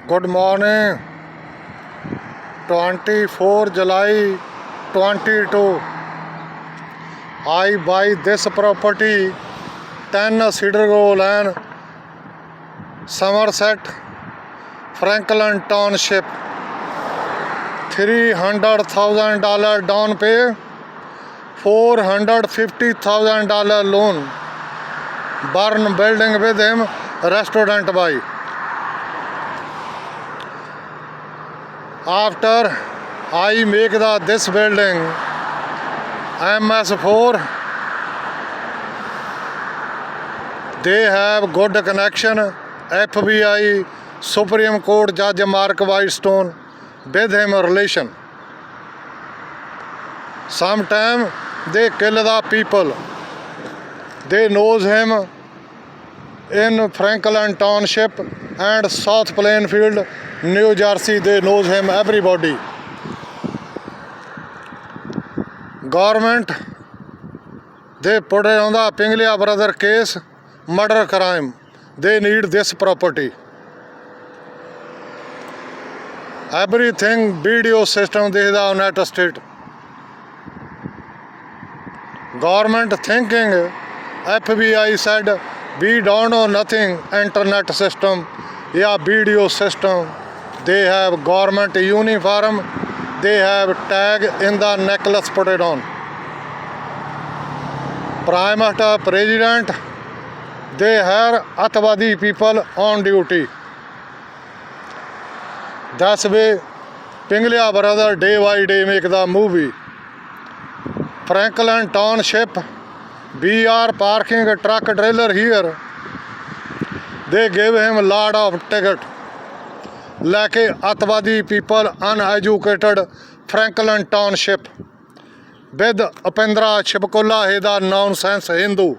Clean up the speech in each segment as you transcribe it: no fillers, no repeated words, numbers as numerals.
Good morning. 24 July 22. I buy this property 10 Cedar Grove Lane, Somerset, Franklin Township. $300,000 down pay, $450,000 loan. Burn building with him, restaurant buy. After I make this building MS4, they have good connection. FBI, Supreme Court Judge Mark Whitestone with him relation. Sometime they kill the people. They knows him in Franklin Township and South Plainfield, New Jersey. They knows him, everybody. Government, they put it on the Pinglia brother case, murder crime. They need this property. Everything video system they have on United States. Government thinking, FBI said, we don't know nothing, internet system, yeah, video system. They have government uniform, they have tag in the necklace put it on. Prime Minister, President, they have Atwadi people on duty. That's way Pinglia brother day by day make the movie. Franklin Township, we are parking a truck trailer here. They gave him a lot of ticket. Like Atwadi people, uneducated Franklin Township. With Upendra Chipkula, he the nonsense Hindu.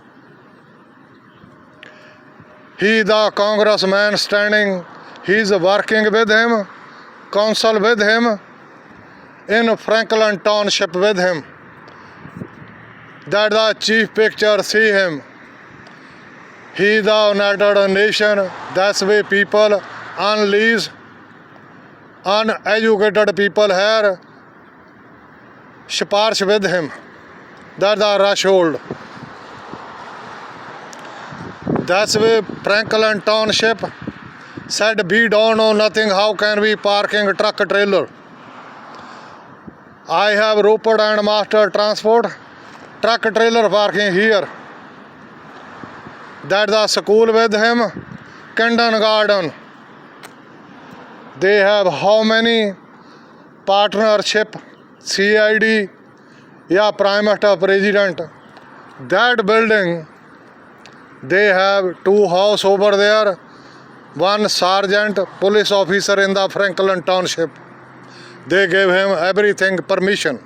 He the congressman standing, he's working with him, council with him, in Franklin Township with him. That the chief picture see him. He the United Nation, that's way people unleash, uneducated people here, sparsh with him. That the rush hold. That's way Franklin Township said, we don't know nothing, how can we parking truck trailer? I have Rupert and Master Transport, truck trailer parking here. That the school with him, kindergarten. They have how many partnership, CID, yeah, Prime Minister, President. That building, they have 2 houses over there, 1 sergeant, police officer in the Franklin Township. They gave him everything permission.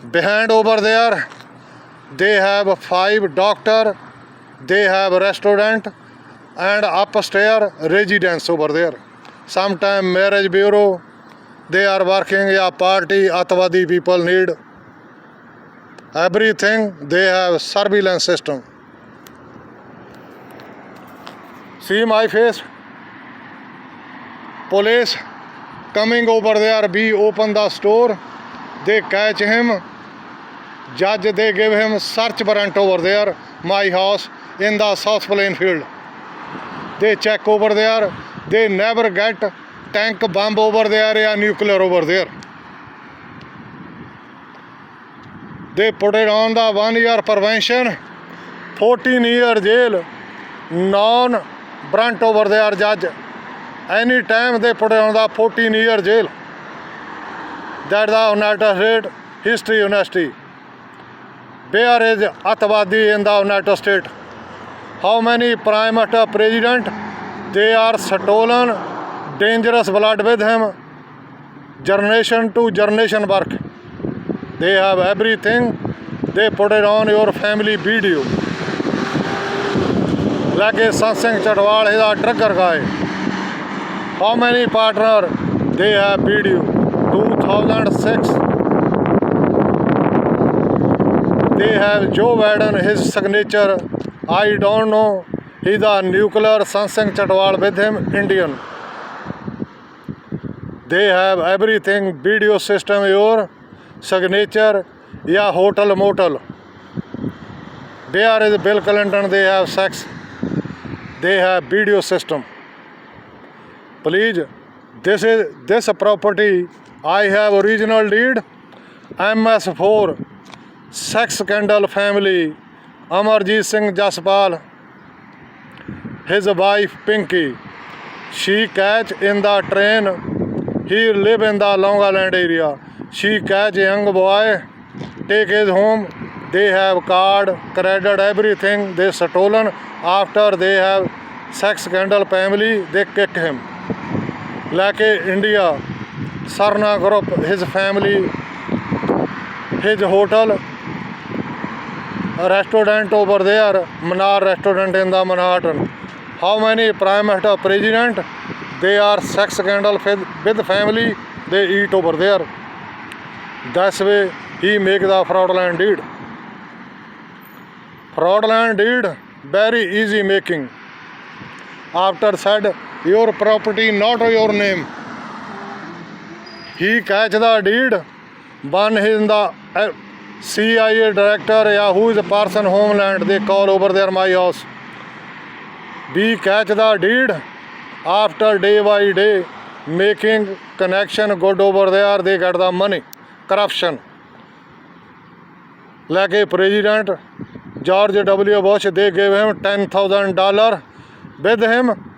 Behind over there, they have 5 doctor, they have restaurant, and upstairs residence over there. Sometime marriage bureau, they are working, yeah, party, Atwadi people need. Everything, they have surveillance system. See my face? Police coming over there, we open the store, they catch him. Judge, they give him search warrant over there, my house in the South Plainfield. They check over there, they never get tank bomb over there or nuclear over there. They put it on the 1 year prevention, 14-year jail, non-brunt over there, judge. Any time they put it on the 14-year jail. That's the United States History University. Where is Atwadi in the United States? How many Prime Minister, President, they are stolen, dangerous blood with him, generation to generation work. They have everything, they put it on your family video. Like a Sansing Chadwal is a trucker guy. How many partner they have video? 2006. They have Joe Biden, his signature. I don't know He's a nuclear Sansing Chatwal with him, Indian. They have everything, video system, your signature, yeah, hotel, motel. There is Bill Clinton, they have sex. They have video system. Please, this property, I have original deed, MS4, sex scandal family, Amarjit Singh Jaspal, his wife Pinky. She catch in the train, he live in the Long Island area. She catch young boy, take his home, they have card, credit, everything, they stolen. After they have sex scandal family, they kick him. Like India, Sarna group, his family, his hotel, restaurant over there, Manar restaurant in the Manhattan. How many prime minister, president, they are sex scandal with family, they eat over there. That's way he make the fraudulent deed. Fraudulent deed, very easy making. After said, your property not your name. He catch the deed, one in the CIA director, yeah, who is a person homeland, they call over there my house. We catch the deed, after day by day, making connection good over there, they get the money, corruption. Like a president, George W. Bush, they gave him $10,000 with him,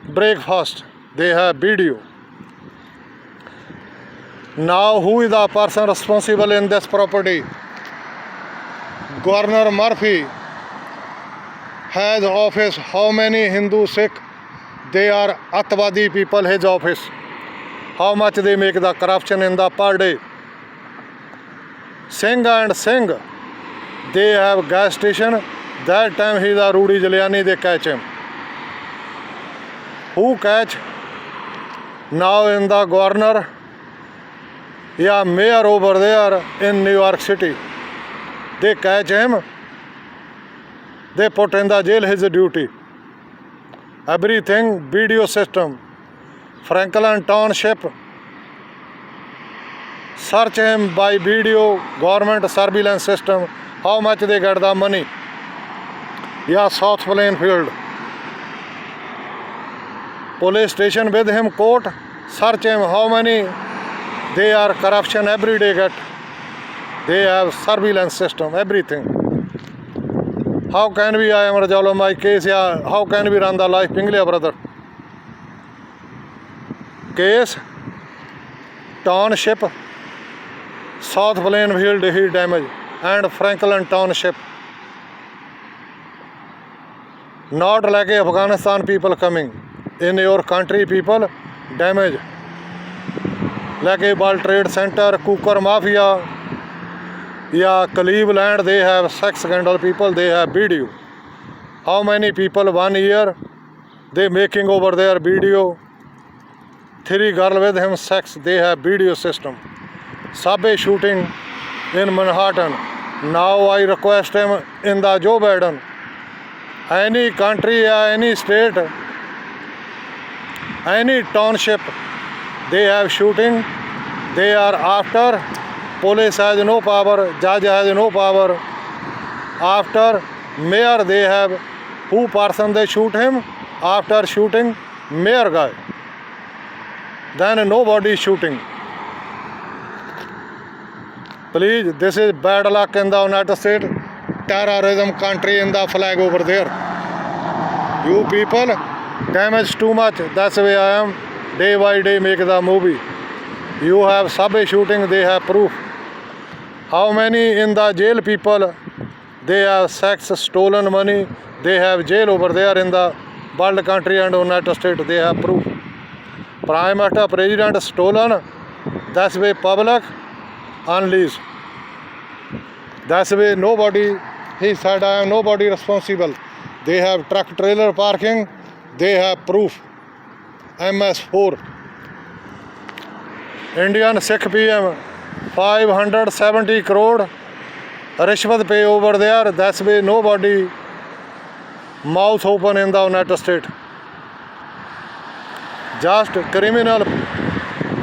breakfast, they have video. Now who is the person responsible in this property? Governor Murphy has office. How many Hindu, Sikh, they are Atwadi people, his office. How much they make the corruption in the per day. Singh and Singh, they have gas station. That time he is a Rudy Giuliani, they catch him. Who catch? Now in the governor, yeah, mayor over there in New York City. They catch him. They put in the jail, his duty. Everything, video system. Franklin Township, search him by video, government surveillance system. How much they get the money? Yeah, South Plainfield. Police station with him, court, search him, how many they are corruption every day get. They have surveillance system, everything. How can we, I am resolve my case, yeah, how can we run the life, Pinglia brother? Case, Township, South Plainfield heat damage, and Franklin Township. Not like Afghanistan people coming. In your country people, damage. Like a World Trade Center, Cooker Mafia, yeah, Cleveland, they have sex scandal people, they have video. How many people 1 year, they making over there video. 3 girl with him sex, they have video system. Subway shooting in Manhattan. Now I request him in the Joe Biden. Any country, any state, any township, they have shooting, they are after, police has no power, judge has no power. After mayor they have, who person they shoot him, after shooting mayor guy. Then nobody shooting. Please, this is bad luck in the United States, terrorism country in the flag over there. You people damage too much, that's why I am day by day make the movie. You have subway shooting, they have proof. How many in the jail people, they have sex, stolen money, they have jail over there in the world country and United States, they have proof. Prime Minister, President stolen, that's why public unleashed. That's why nobody, he said I am nobody responsible. They have truck trailer parking, they have proof. MS4. Indian Sikh PM, 570 crore rishwat pay over there. That's why nobody mouth open in the United States. Just criminal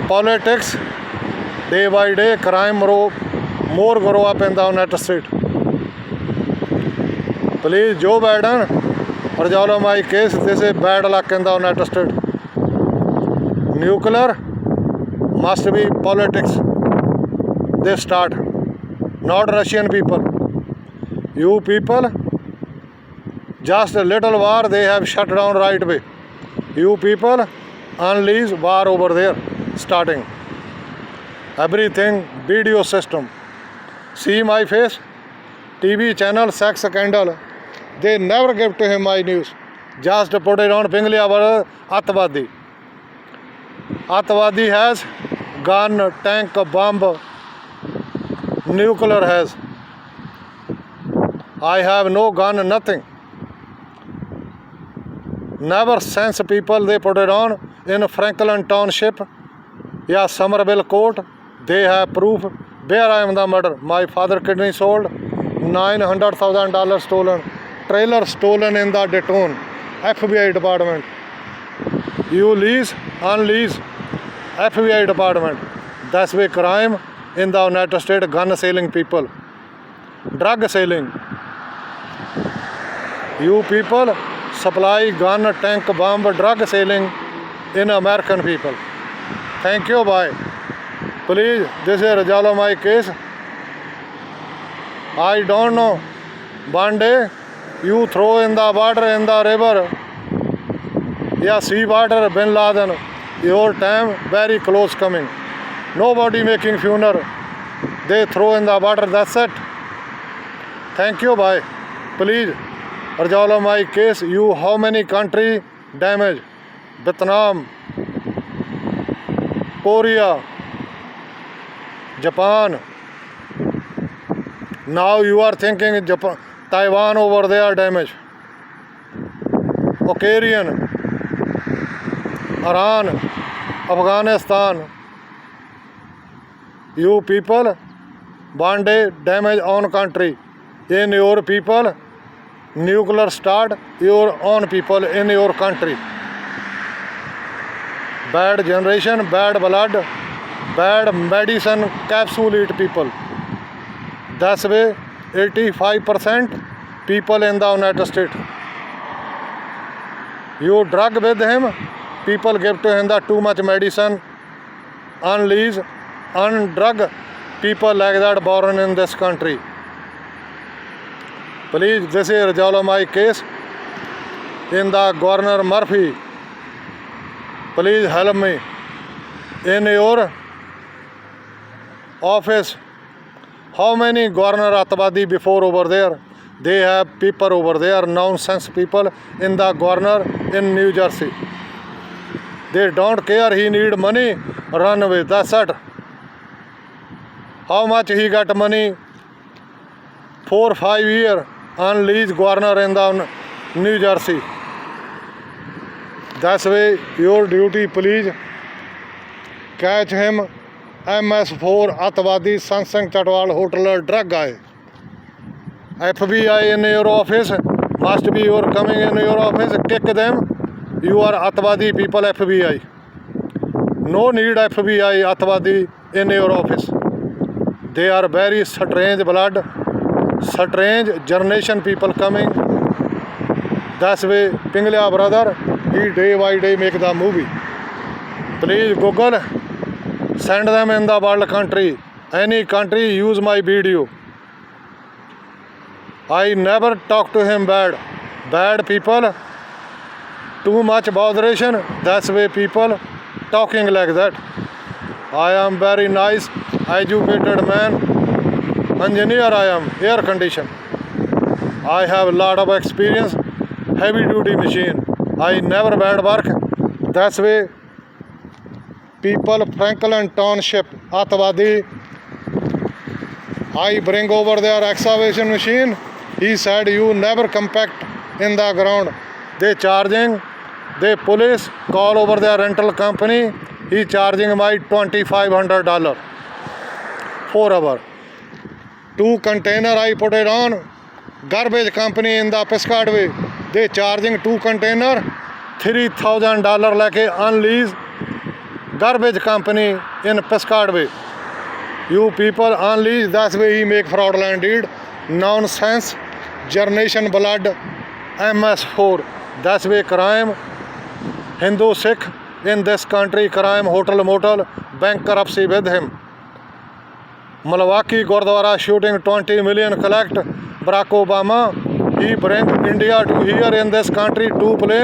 politics, day by day, crime more grow up in the United States. Please, Joe Biden, resolve my case. This is bad luck in the United States. Nuclear must be politics. They start, not Russian people. You people, just a little war, they have shut down right away. You people, unleash war over there, starting. Everything, video system. See my face? TV channel, sex scandal. They never give to him my news. Just put it on Pingliya Atwadi. Atwadi has gun, tank, bomb, nuclear has. I have no gun, nothing. Never sense people, they put it on in Franklin Township, yeah, Somerville Court. They have proof where I am the murder. My father kidney sold, $900,000 stolen, trailer stolen in the Dayton, FBI department. You lease, unleash, FBI department. That's why crime in the United States, gun selling people, drug selling. You people supply gun, tank, bomb, drug selling in American people. Thank you, bye. Please, this is resolve my case. I don't know. One day, you throw in the water, in the river, yeah, sea water, Bin Laden, your time very close coming. Nobody making funeral. They throw in the water, that's it. Thank you, bye. Please, resolve my case. You, how many country damage? Vietnam, Korea, Japan. Now you are thinking Japan, Taiwan over there damage. Ukraine, Iran, Afghanistan. You people, one day damage own country. In your people, nuclear start, your own people in your country. Bad generation, bad blood, bad medicine, capsule eat people. That's why 85% people in the United States. You drug with him, people give to him the too much medicine, unleash, undrug people like that born in this country. Please, this is resolve my case in the Governor Murphy. Please help me. In your office, how many Governor Atwadi before over there? They have people over there, nonsense people in the governor in New Jersey. They don't care, he need money, run away, that's it. How much he got money? 4 or 5 years, unleashed governor in the New Jersey. That's why your duty, please catch him. MS4 Atwadi Sansang Chatwal Hotel drug guy. FBI in your office, must be your coming in your office, kick them. You are Atwadi people, FBI. No need FBI Atwadi in your office. They are very strange blood, strange generation people coming. That's why Pingliya brother, he day by day make the movie. Please Google, send them in the world country. Any country use my video. I never talk to him bad. Bad people, too much botheration. That's why people talking like that. I am very nice, educated man. Engineer I am, air condition. I have a lot of experience, heavy duty machine. I never bad work. That's why people Franklin Township, Atwadi, I bring over their excavation machine. He said you never compact in the ground. They charging, they police call over their rental company. He charging my $2,500 4 hour. 2 container I put it on. Garbage company in the Piscataway. they charging 2 container $3,000 लेके unleash garbage company in Piscataway. You people unleash, that's way he make fraudulent deed. Nonsense. Generation blood. MS4. That's way crime. Hindu Sikh in this country crime. Hotel motel bankruptcy with him. Milwaukee Gurdwara shooting 20 million collect. Barack Obama, he bring India to here in this country 2 planes.